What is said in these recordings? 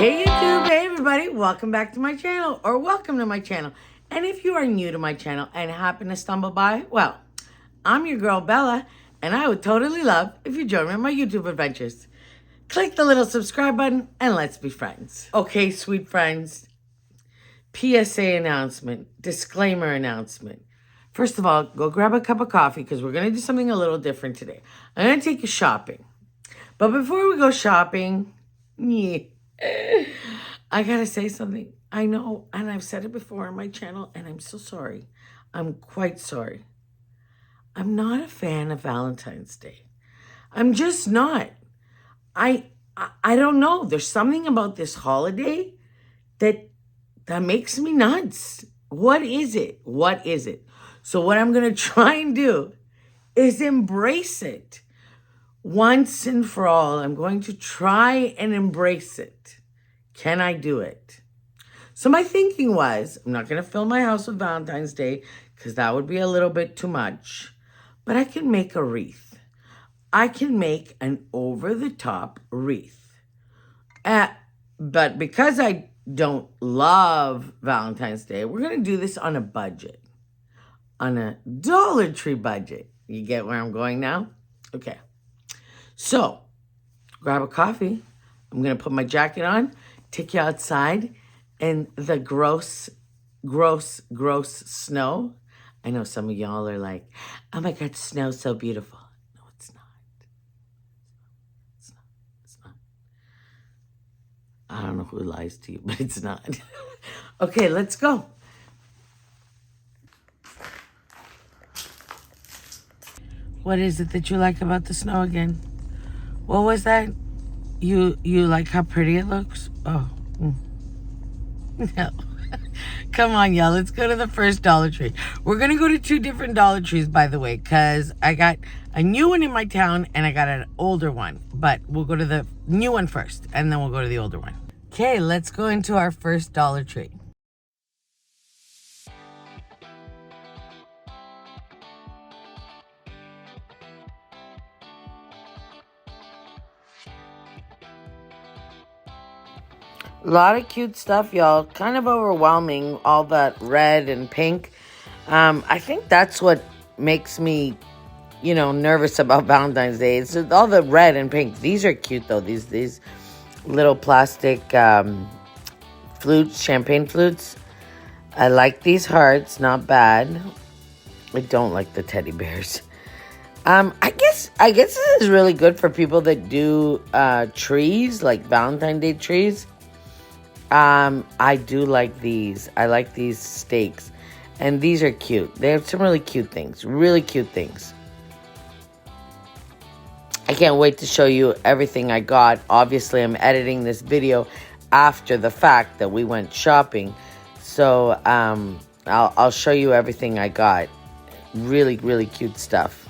Hey YouTube, hey everybody, welcome back to my channel, or welcome to my channel. And if you are new to my channel and happen to stumble by, well, I'm your girl Bella, and I would totally love if you join me on my YouTube adventures. Click the little subscribe button and let's be friends. Okay, sweet friends, PSA announcement, disclaimer announcement. First of all, go grab a cup of coffee because we're going to do something a little different today. I'm going to take you shopping. But before we go shopping, I gotta say something. I know, and I've said it before on my channel, and I'm so sorry. I'm quite sorry. I'm not a fan of Valentine's Day. I'm just not. I don't know. There's something about this holiday that makes me nuts. What is it? What is it? So what I'm gonna try and do is embrace it. Once and for all, I'm going to try and embrace it. Can I do it? So my thinking was, I'm not going to fill my house with Valentine's Day because that would be a little bit too much. But I can make a wreath. I can make an over-the-top wreath. But because I don't love Valentine's Day, we're going to do this on a budget. On a Dollar Tree budget. You get where I'm going now? Okay. So, grab a coffee. I'm going to put my jacket on, take you outside, and the gross snow. I know some of y'all are like, oh my God, snow's so beautiful. No, it's not. It's not. I don't know who lies to you, but it's not. Okay, let's go. What is it that you like about the snow again? What was that? You like how pretty it looks? Oh. No. Come on, y'all. Let's go to the first Dollar Tree. We're going to go to two different Dollar Trees, by the way, because I got a new one in my town and I got an older one. But we'll go to the new one first, and then we'll go to the older one. Okay, let's go into our first Dollar Tree. A lot of cute stuff, y'all. Kind of overwhelming, all that red and pink. I think that's what makes me, nervous about Valentine's Day. It's all the red and pink. These are cute, though. These little plastic flutes, champagne flutes. I like these hearts. Not bad. I don't like the teddy bears. I guess this is really good for people that do trees, like Valentine's Day trees. I do like these. I like these stakes. And these are cute. They have some really cute things. Really cute things. I can't wait to show you everything I got. Obviously, I'm editing this video after the fact that we went shopping. So, I'll show you everything I got. Really, really cute stuff.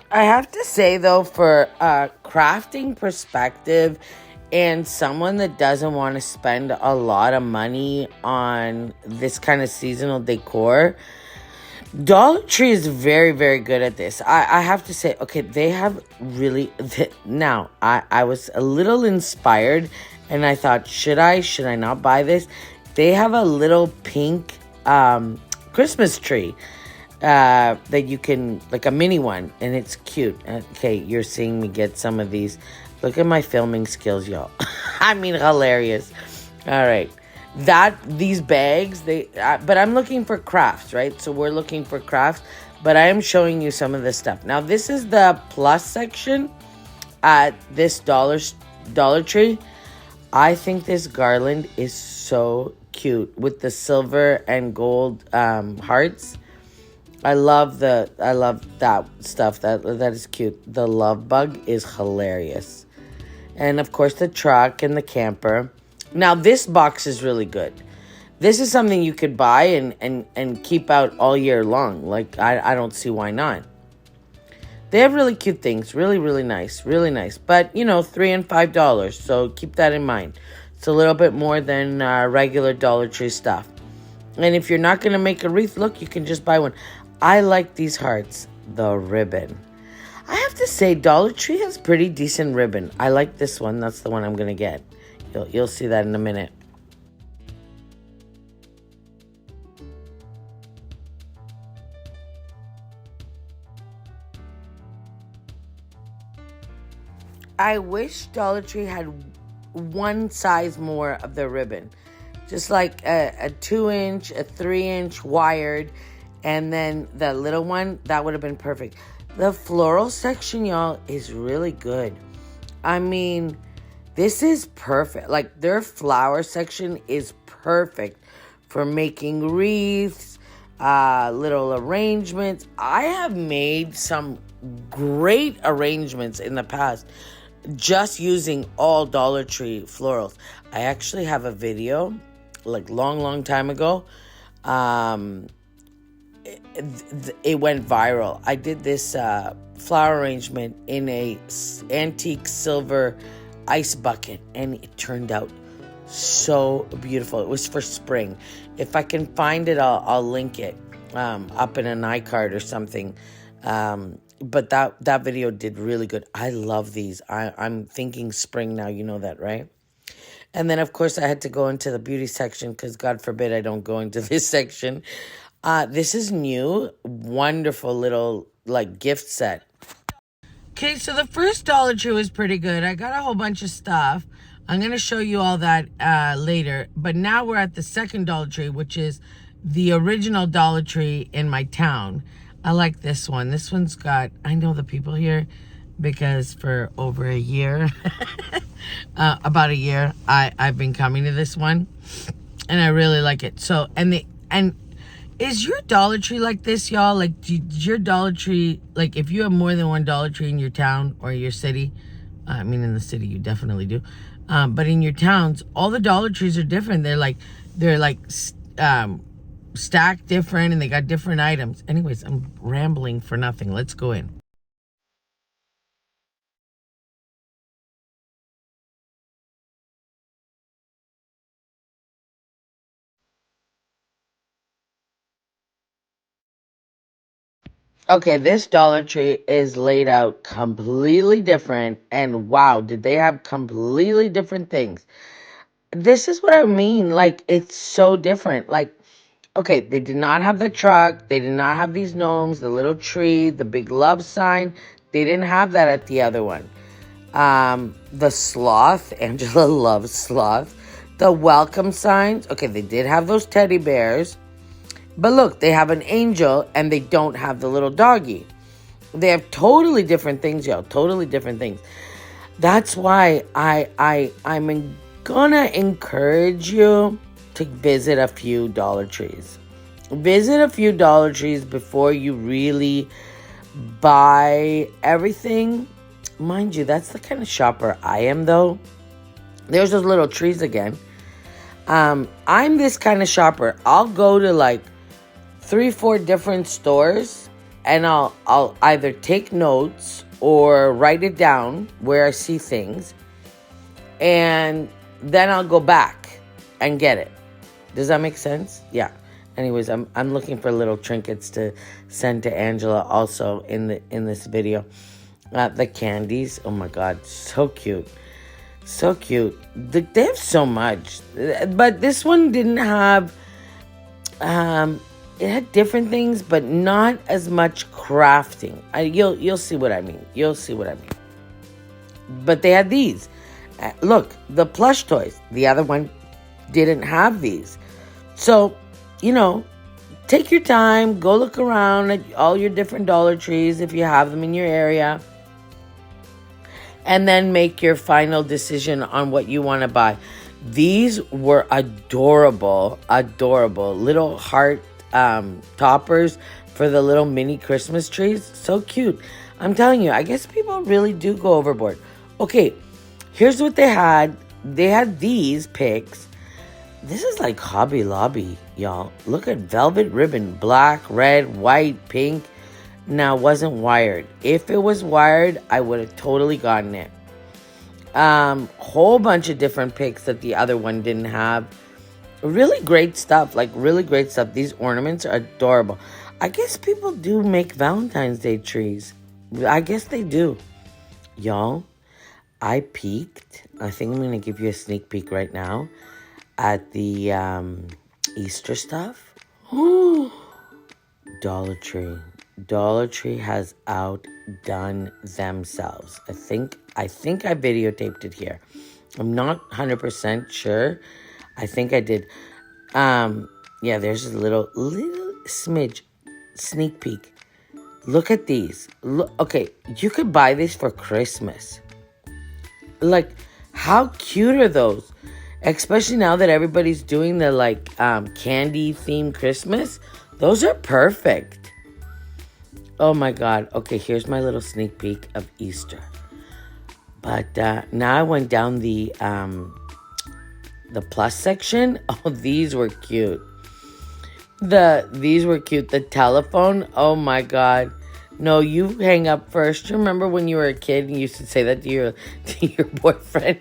I have to say, though, for a crafting perspective and someone that doesn't want to spend a lot of money on this kind of seasonal decor, Dollar Tree is very, very good at this. I have to say, okay, they have really... Now, I was a little inspired, and I thought, should I not buy this? They have a little pink Christmas tree. That you can, like a mini one, and it's cute. Okay, you're seeing me get some of these. Look at my filming skills, y'all. I mean, hilarious. All right, these bags, but I'm looking for crafts, right? So we're looking for crafts, but I am showing you some of this stuff. Now, this is the plus section at this Dollar Tree. I think this garland is so cute with the silver and gold hearts. I love that stuff. That is cute. The love bug is hilarious. And of course the truck and the camper. Now this box is really good. This is something you could buy and keep out all year long. Like I don't see why not. They have really cute things. Really, really nice. Really nice. But $3 and $5. So keep that in mind. It's a little bit more than regular Dollar Tree stuff. And if you're not going to make a wreath, look, you can just buy one. I like these hearts. The ribbon. I have to say, Dollar Tree has pretty decent ribbon. I like this one. That's the one I'm going to get. You'll see that in a minute. I wish Dollar Tree had one size more of the ribbon. Just like a 2-inch, a 3-inch wired, and then the little one, that would have been perfect. The floral section, y'all, is really good. I mean, this is perfect. Like, their flower section is perfect for making wreaths, little arrangements. I have made some great arrangements in the past just using all Dollar Tree florals. I actually have a video, like long time ago. It went viral. I did this flower arrangement in a antique silver ice bucket, and it turned out so beautiful. It was for spring. If I can find it, I'll link it up in an iCard or something. But that video did really good. I love these. I'm thinking spring now. You know that, right? And then, of course, I had to go into the beauty section because, God forbid, I don't go into this section. This is new. Wonderful little, like, gift set. Okay, so the first Dollar Tree was pretty good. I got a whole bunch of stuff. I'm going to show you all that later. But now we're at the second Dollar Tree, which is the original Dollar Tree in my town. I like this one. This one's got, I know the people here because for over a year, about a year, I've been coming to this one, and I really like it. So, and is your Dollar Tree like this, y'all? Like, does your Dollar Tree, like, if you have more than one Dollar Tree in your town or your city, I mean, in the city, you definitely do. But in your towns, all the Dollar Trees are different. They're like, stacked different, and they got different items. Anyways, I'm rambling for nothing. Let's go in. Okay, this Dollar Tree is laid out completely different, and wow, did they have completely different things. This is what I mean. Like, it's so different. Like, okay, they did not have the truck. They did not have these gnomes, the little tree, the big love sign. They didn't have that at the other one. The sloth, Angela loves sloth. The welcome signs. Okay, they did have those teddy bears. But look, they have an angel and they don't have the little doggy. They have totally different things, y'all. Totally different things. That's why I'm gonna encourage you to visit a few Dollar Trees. Visit a few Dollar Trees before you really buy everything. Mind you, that's the kind of shopper I am, though. There's those little trees again. I'm this kind of shopper. I'll go to like 3-4 different stores, and I'll either take notes or write it down where I see things, and then I'll go back and get it. Does that make sense? Yeah. Anyways, I'm looking for little trinkets to send to Angela also in this video. The candies, oh my God, so cute. So cute. They have so much. But this one didn't have, it had different things, but not as much crafting. You'll see what I mean. You'll see what I mean. But they had these. Look, the plush toys. The other one didn't have these. So, take your time. Go look around at all your different Dollar Trees if you have them in your area. And then make your final decision on what you want to buy. These were adorable little heart toppers for the little mini Christmas trees. So cute. I'm telling you, I guess people really do go overboard. Okay, here's what they had. They had these picks. This is like Hobby Lobby, y'all. Look at velvet ribbon, black, red, white, pink. Now, wasn't wired. If it was wired, I would have totally gotten it. Whole bunch of different picks that the other one didn't have. Really great stuff. Like, really great stuff. These ornaments are adorable. I guess people do make Valentine's Day trees. I guess they do. Y'all, I peeked. I think I'm going to give you a sneak peek right now at the Easter stuff. Dollar Tree. Dollar Tree has outdone themselves. I think I videotaped it here. I'm not 100% sure. I think I did. Yeah, there's a little smidge sneak peek. Look at these. Look, okay, you could buy these for Christmas. Like, how cute are those? Especially now that everybody's doing the candy themed Christmas. Those are perfect. Oh my God. Okay, here's my little sneak peek of Easter. But now I went down the plus section. Oh, these were cute. These were cute. The telephone. Oh my God. No, you hang up first. You remember when you were a kid and you used to say that to your boyfriend?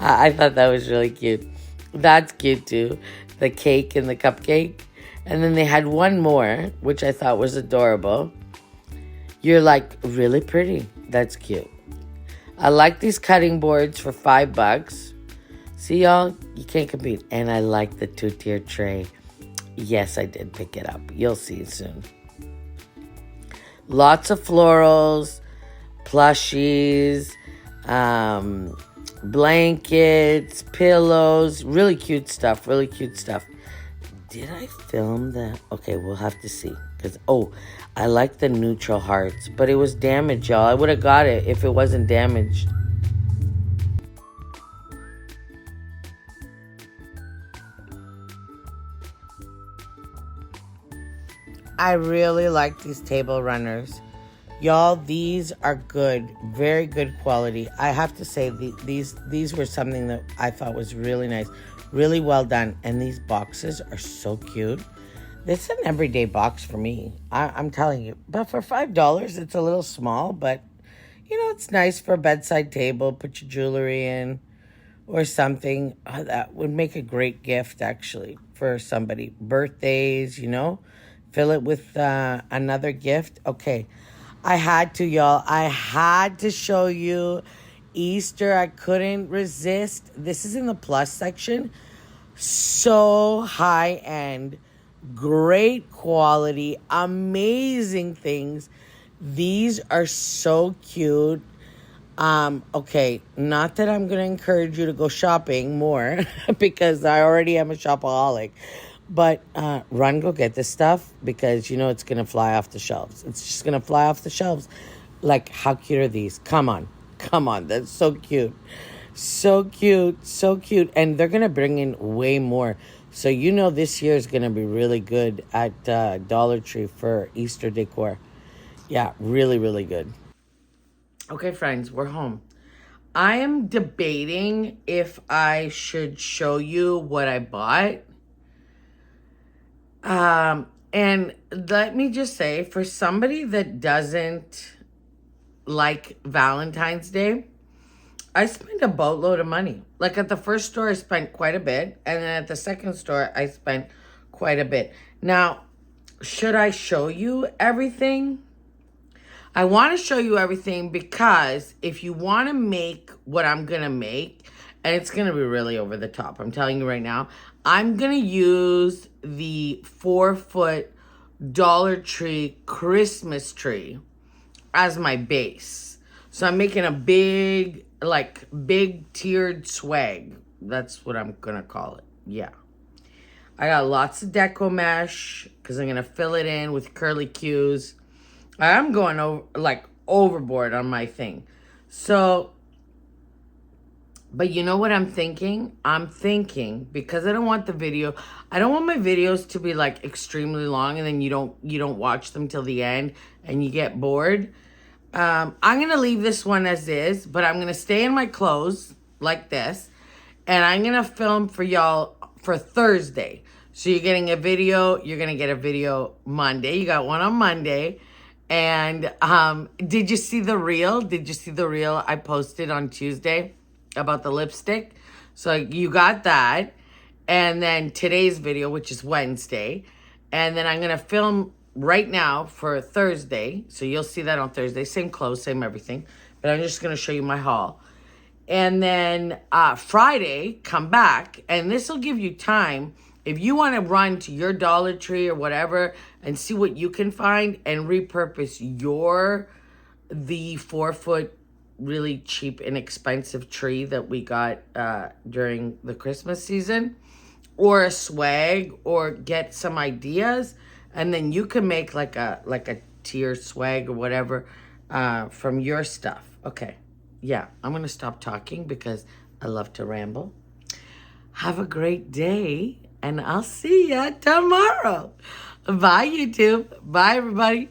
I thought that was really cute. That's cute too. The cake and the cupcake. And then they had one more, which I thought was adorable. You're like, really pretty. That's cute. I like these cutting boards for $5. See, y'all? You can't compete. And I like the 2-tier tray. Yes, I did pick it up. You'll see soon. Lots of florals, plushies, blankets, pillows. Really cute stuff. Really cute stuff. Did I film that? Okay, we'll have to see. Because, I like the neutral hearts. But it was damaged, y'all. I would have got it if it wasn't damaged. I really like these table runners. Y'all, these are good. Very good quality. I have to say, these were something that I thought was really nice. Really well done. And these boxes are so cute. This is an everyday box for me. I'm telling you. But for $5, it's a little small. But, it's nice for a bedside table. Put your jewelry in or something. Oh, that would make a great gift, actually, for somebody. Birthdays, Fill it with another gift. Okay. I had to, y'all. I had to show you Easter. I couldn't resist. This is in the plus section. So high end. Great quality. Amazing things. These are so cute. Okay, not that I'm going to encourage you to go shopping more because I already am a shopaholic. But run, go get this stuff because it's going to fly off the shelves. It's just going to fly off the shelves. Like, how cute are these? Come on. That's so cute. So cute. So cute. And they're going to bring in way more. So this year is going to be really good at Dollar Tree for Easter decor. Yeah, really, really good. Okay, friends, we're home. I am debating if I should show you what I bought. And let me just say, for somebody that doesn't like Valentine's Day, I spent a boatload of money. Like at the first store, I spent quite a bit. And then at the second store, I spent quite a bit. Now, should I show you everything? I want to show you everything because if you want to make what I'm going to make, and it's going to be really over the top, I'm telling you right now, I'm going to use the 4-foot Dollar Tree Christmas tree as my base. So I'm making a big tiered swag. That's what I'm going to call it. Yeah. I got lots of deco mesh because I'm going to fill it in with curly cues. I'm going overboard on my thing. So, but you know what I'm thinking? I'm thinking, because I don't want my videos to be extremely long and then you don't watch them till the end and you get bored. I'm going to leave this one as is, but I'm going to stay in my clothes like this. And I'm going to film for y'all for Thursday. So you're getting a video. You're going to get a video Monday. You got one on Monday. And did you see the reel? I posted on Tuesday about the lipstick? So you got that. And then today's video, which is Wednesday. And then I'm going to film right now for Thursday. So you'll see that on Thursday. Same clothes, same everything. But I'm just going to show you my haul. And then Friday, come back. And this will give you time. If you want to run to your Dollar Tree or whatever and see what you can find and repurpose the 4-foot, really cheap, inexpensive tree that we got during the Christmas season, or a swag, or get some ideas, and then you can make like a tier swag or whatever from your stuff. Okay, yeah, I'm gonna stop talking because I love to ramble. Have a great day, and I'll see ya tomorrow. Bye, YouTube. Bye, everybody.